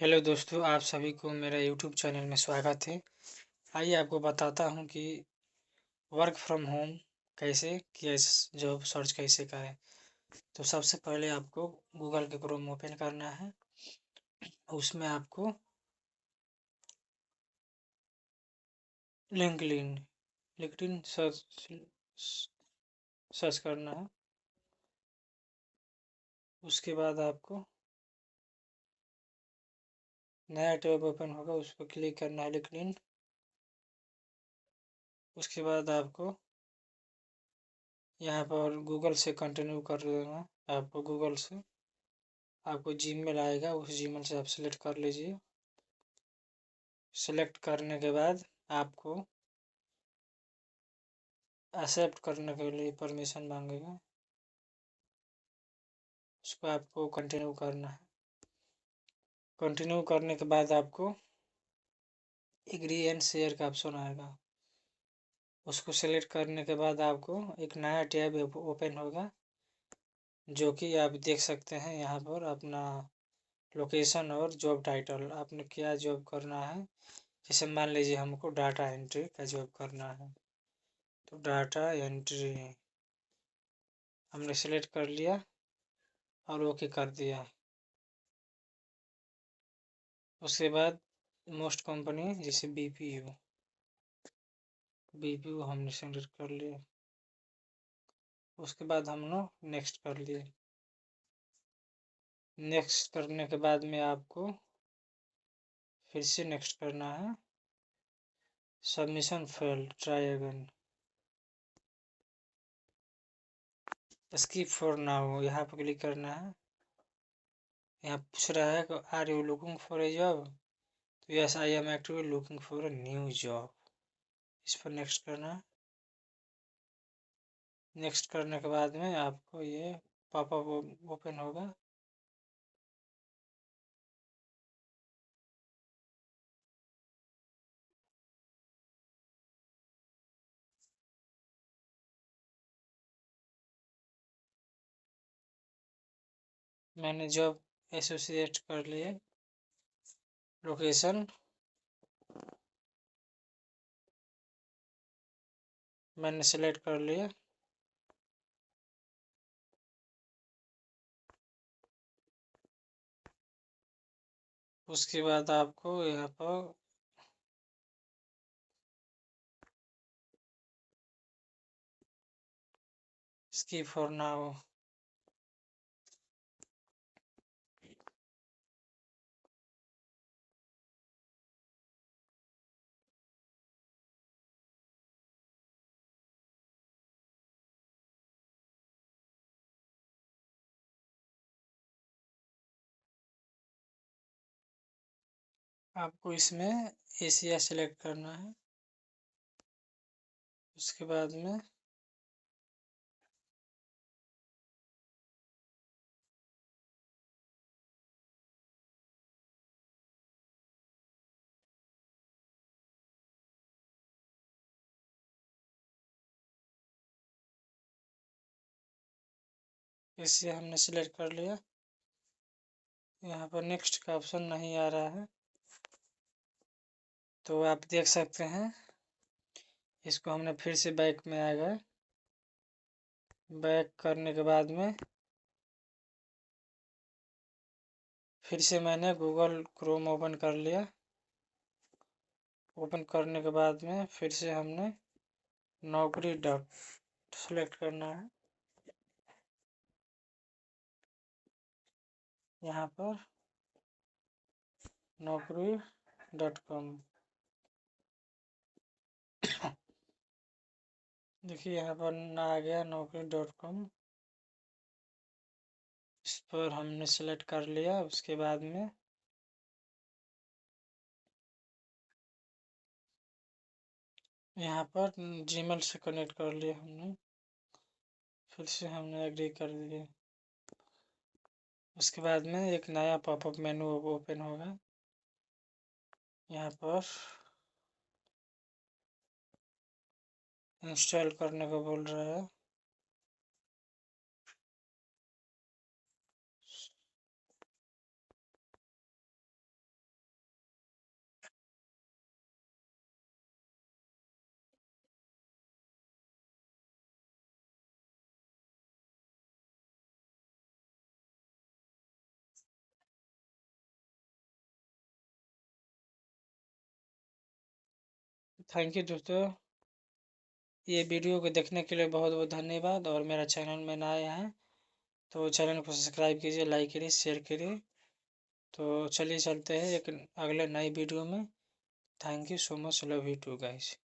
Hello दोस्तों, आप सभी को मेरा यूट्यूब चैनल में स्वागत है। आइए आपको बताता हूँ कि वर्क फ्रॉम होम कैसे किया जॉब सर्च कैसे करें। तो सबसे पहले आपको गूगल के क्रोम ओपन करना है। उसमें आपको लिंक्डइन लिंक्डइन सर्च करना है। उसके बाद आपको नया टैब ओपन होगा, उस पर क्लिक करना है लिंक्डइन। उसके बाद आपको यहाँ पर गूगल से कंटिन्यू कर देना। आपको गूगल से आपको जीमेल आएगा, उस जीमेल से आप सेलेक्ट कर लीजिए। सेलेक्ट करने के बाद आपको एक्सेप्ट करने के लिए परमिशन मांगेगा, उसको आपको कंटिन्यू करना है। कंटिन्यू करने के बाद आपको एग्री एंड शेयर का ऑप्शन आएगा, उसको सेलेक्ट करने के बाद आपको एक नया टैब ओपन होगा, जो कि आप देख सकते हैं यहाँ पर अपना लोकेशन और जॉब टाइटल, आपने क्या जॉब करना है। जैसे मान लीजिए हमको डाटा एंट्री का जॉब करना है, तो डाटा एंट्री हमने सेलेक्ट कर लिया और ओके कर दिया। उसके बाद मोस्ट कंपनी जैसे बीपीयू हमने सेलेक्ट कर लिया। उसके बाद हम लोग नेक्स्ट कर लिए। नेक्स्ट करने के बाद में आपको फिर से नेक्स्ट करना है। Submission failed, try again, skip for now यहाँ पर क्लिक करना है। यहाँ पूछ रहा है कि are you looking for a job, तो yes I am actively looking for a new job, इस पर नेक्स्ट करना है। नेक्स्ट करने के बाद में आपको ये पॉपअप ओपन होगा। मैंने जॉब एसोसिएट कर लिए। लोकेशन मैंने सेलेक्ट कर लिया। उसके बाद आपको यहाँ पर स्किप फॉर नाउ, आपको इसमें एशिया सेलेक्ट करना है। उसके बाद में एशिया हमने सेलेक्ट कर लिया। यहाँ पर नेक्स्ट का ऑप्शन नहीं आ रहा है, तो आप देख सकते हैं। इसको हमने फिर से बैक में आ गए। बैक करने के बाद में फिर से मैंने गूगल क्रोम ओपन कर लिया। ओपन करने के बाद में फिर से हमने नौकरी डॉट सेलेक्ट करना है। यहाँ पर naukri.com, देखिए यहाँ पर ना आ गया naukri.com। इस पर हमने सेलेक्ट कर लिया। उसके बाद में यहाँ पर जीमेल से कनेक्ट कर लिया हमने। फिर से हमने एग्री कर दिया। उसके बाद में एक नया पॉपअप मेनू ओपन होगा। यहाँ पर इंस्टॉल करने को बोल रहा है। थैंक यू दोस्तों, ये वीडियो को देखने के लिए बहुत बहुत धन्यवाद। और मेरा चैनल में नए हैं तो चैनल को सब्सक्राइब कीजिए, लाइक करिए, शेयर करिए। तो चलिए चलते हैं एक अगले नई वीडियो में। Thank you so much, love you too guys.